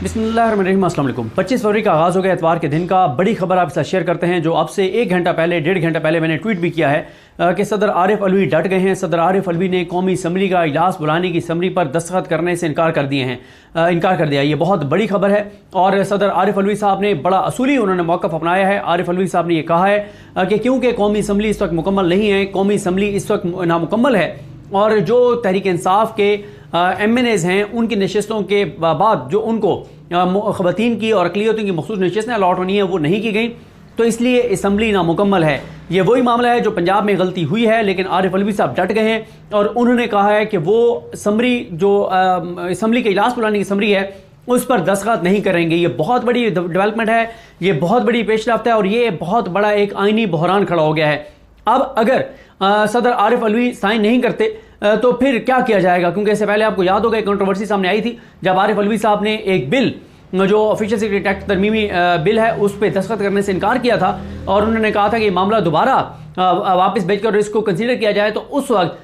बिस्मिल्लाहिर्रहमानिर्रहीम, अस्सलाम वालेकुम। 25 फरवरी का आगाज़ हो गया एतवार के दिन का। बड़ी खबर आपके साथ शेयर करते हैं जो अब से 1 घंटा पहले, 1.5 घंटा पहले मैंने ट्वीट भी किया है कि सदर आरिफ अलवी डट गए हैं। सदर आरिफ अलवी ने कौमी असम्बली का इजलास बुलाने की समरी पर दस्तखत करने से इनकार कर दिया। ये बहुत बड़ी खबर है और सदर आरिफ अलवी साहब ने बड़ा असूली उन्होंने मौक़िफ़ अपनाया है। आरिफ अलवी साहब ने यह कहा है कि क्योंकि कौमी असम्बली इस वक्त मुकम्मल नहीं है, कौमी असम्बली इस वक्त नामुकम्मल है और जो तहरीक इंसाफ के MNAs हैं उनकी नशस्तों के बाद जो उनको ख़वातीन की और अक़लियतों की मख़सूस नशस्तें अलॉट होनी है वो नहीं की गई, तो इसलिए असम्बली नामुकम्मल है। ये वही मामला है जो पंजाब में गलती हुई है, लेकिन आरिफ अलवी साहब डट गए हैं और उन्होंने कहा है कि वो समरी जो असम्बली के इजलास बुलाने की समरी है उस पर दस्तखत नहीं करेंगे। ये बहुत बड़ी डेवलपमेंट है, ये बहुत बड़ी पेशरफ्त है और ये बहुत बड़ा एक आइनी बहरान खड़ा हो गया है। अब अगर सदर आरिफ अलवी साइन नहीं करते तो फिर क्या किया जाएगा, क्योंकि इससे पहले आपको याद होगा एक कंट्रोवर्सी सामने आई थी जब आरिफ अलवी साहब ने एक बिल जो ऑफिशियल सिक्योरिटी एक्ट तरमीमी बिल है उस पर दस्तखत करने से इनकार किया था और उन्होंने कहा था कि मामला दोबारा वापस भेजकर इसको कंसीडर किया जाए। तो उस वक्त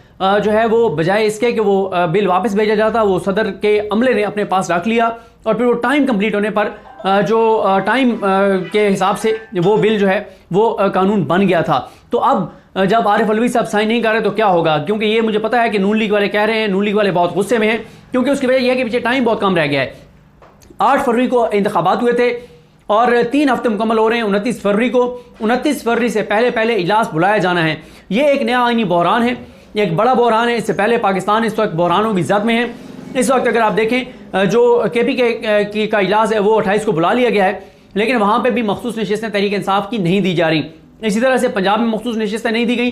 जो है वो बजाय इसके कि वो बिल वापस भेजा जाता, वो सदर के अमले ने अपने पास रख लिया और फिर वो टाइम कंप्लीट होने पर जो टाइम के हिसाब से वो बिल जो है वो कानून बन गया था। तो अब जब आरिफ अलवी साहब साइन नहीं कर रहे तो क्या होगा, क्योंकि ये मुझे पता है कि नून लीग वाले कह रहे हैं, नून लीग वाले बहुत गुस्से में हैं, क्योंकि उसकी वजह यह है कि पीछे टाइम बहुत कम रह गया है। 8 फरवरी को इंतखाबात हुए थे और 3 हफ्ते मुकम्मल हो रहे हैं। 29 फरवरी से पहले इजलास बुलाया जाना है। ये एक नया आईनी बहरान है, एक बड़ा बहरान है। इससे पहले पाकिस्तान इस वक्त बहरानों की जद में है। इस वक्त अगर आप देखें जो KPK का इजलास है वो 28 को बुला लिया गया है, लेकिन वहाँ पर भी मखसूस नशस्तें तहरीक इंसाफ की नहीं दी जा रही। इसी तरह से पंजाब में मखसूस नशस्तें नहीं दी गई।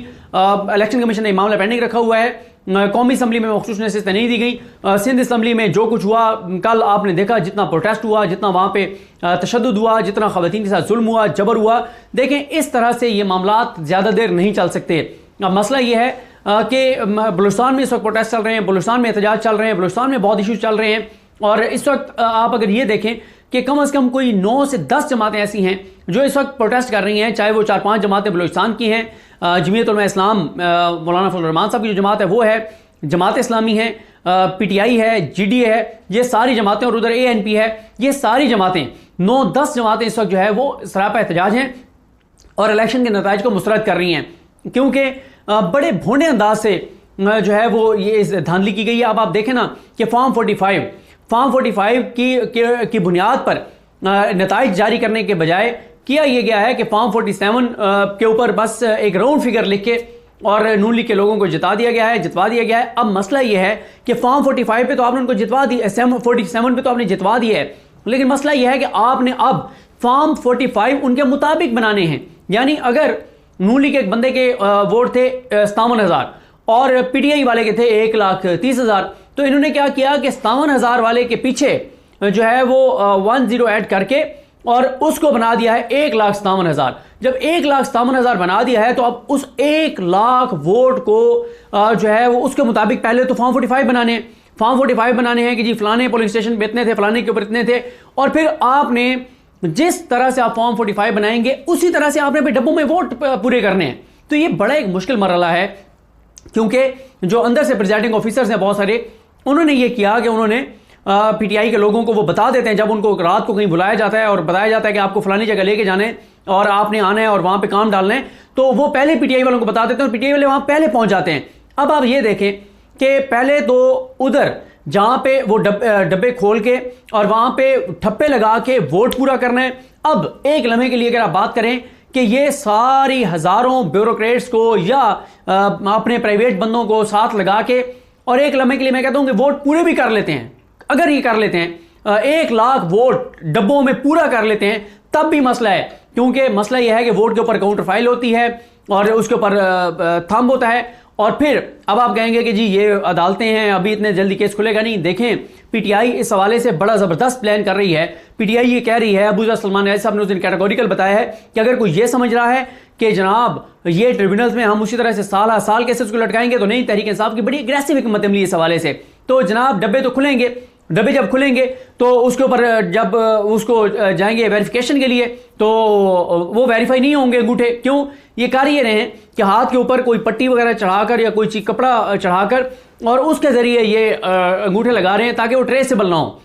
इलेक्शन कमीशन ने मामला पेंडिंग रखा हुआ है। कौमी असम्बली में मखसूस नशस्तें नहीं दी गई। सिंध असम्बली में जो कुछ हुआ कल आपने देखा, जितना प्रोटेस्ट हुआ, जितना वहाँ पे तशद्दुद हुआ, जितना ख़वातीन के साथ जुल्म हुआ, जबर हुआ। देखें इस तरह से ये मामलात ज़्यादा देर नहीं चल सकते। अब मसला ये है कि बलूचिस्तान में इस वक्त प्रोटेस्ट चल रहे हैं, बलूचिस्तान में एहतजाज चल रहे हैं, बलूचिस्तान में बहुत इशूज़ चल रहे हैं और इस वक्त आप अगर ये देखें कि कम से कम कोई 9 से 10 जमातें ऐसी हैं जो इस वक्त प्रोटेस्ट कर रही हैं, चाहे वो 4-5 जमातें बलूचिस्तान की हैं। जमीयत उलमा इस्लाम मौलाना फजल रहमान साहब की जो जमात है वो है, जमात इस्लामी है, PTI है, GDA है, ये सारी जमातें और उधर ANP है, ये सारी जमातें 9-10 जमातें इस वक्त जो है वो सरापा एहतजाज हैं और इलेक्शन के नताइज को मुस्तरद कर रही हैं, क्योंकि बड़े भोंडे अंदाज से जो है वो ये धांधली की गई है। अब आप देखें ना कि फॉर्म 45 की बुनियाद पर नताइज जारी करने के बजाय किया यह गया है कि फॉर्म 47 के ऊपर बस एक राउंड फिगर लिख के और नून लीग के लोगों को जितवा दिया गया है। अब मसला यह है कि फॉर्म 45 पे तो आपने उनको जितवा दिया, 47 पे तो आपने जितवा दिया है, लेकिन मसला यह है कि आपने अब फॉर्म 45 उनके मुताबिक बनाने हैं। यानी अगर नून लीग के एक बंदे के वोट थे 57,000 और PTI वाले के थे 1,30,000, तो इन्होंने क्या किया कि 57,000 वाले के पीछे जो है वो 10 ऐड करके और उसको बना दिया है 1,57,000। जब 1,57,000 बना दिया है तो अब उस 1 लाख वोट को जो है वो उसके मुताबिक पहले तो फॉर्म 45 बनाने हैं कि जी फलाने पोलिंग स्टेशन पे इतने थे, फलाने के ऊपर इतने थे, और फिर आपने जिस तरह से आप फॉर्म 45 बनाएंगे उसी तरह से आपने डब्बों में वोट पूरे करने हैं। तो ये बड़ा एक मुश्किल मरहला है, क्योंकि जो अंदर से प्रिजाइडिंग ऑफिसर्स हैं बहुत सारे, उन्होंने ये किया कि उन्होंने PTI के लोगों को वो बता देते हैं, जब उनको रात को कहीं बुलाया जाता है और बताया जाता है कि आपको फलानी जगह लेके जाना है और आपने आना है और वहां पे काम डालना है, तो वो पहले PTI वालों को बता देते हैं और PTI वाले वहां पहले पहुंच जाते हैं। अब आप ये देखें कि पहले तो उधर जहां पे वो डब्बे खोल के और वहां पे ठप्पे लगा के वोट पूरा करना है। अब एक लम्हे के लिए अगर आप बात करें कि ये सारी हजारों ब्यूरोक्रेट्स को या अपने प्राइवेट बंदों को साथ लगा के और एक लम्हे के लिए मैं कहता हूं कि वोट पूरे भी कर लेते हैं, अगर ये कर लेते हैं 1 लाख वोट डब्बों में पूरा कर लेते हैं तब भी मसला है, क्योंकि मसला यह है कि वोट के ऊपर काउंटर फाइल होती है और उसके ऊपर थंब होता है और फिर अब आप कहेंगे कि जी ये अदालतें हैं, अभी इतने जल्दी केस खुलेगा नहीं। देखें PTI इस हवाले से बड़ा ज़बरदस्त प्लान कर रही है। PTI ये कह रही है, अबू सलमान रईस साहब ने उस दिन कैटेगोरिकल बताया है कि अगर कोई ये समझ रहा है कि जनाब ये ट्रिब्यूनल्स में हम उसी तरह से साल केसेस को लटकाएंगे, तो नहीं, तहरीक इंसाफ की बड़ी एग्रेसिव हिकमत अमली इस हवाले से। तो जनाब डब्बे तो खुलेंगे, डब्बे जब खुलेंगे तो उसके ऊपर जब उसको जाएंगे वेरिफिकेशन के लिए तो वो वेरीफाई नहीं होंगे अंगूठे। क्यों? ये कर ये रहे हैं कि हाथ के ऊपर कोई पट्टी वगैरह चढ़ाकर या कोई कपड़ा चढ़ाकर और उसके जरिए ये अंगूठे लगा रहे हैं ताकि वो ट्रेसेबल ना हो।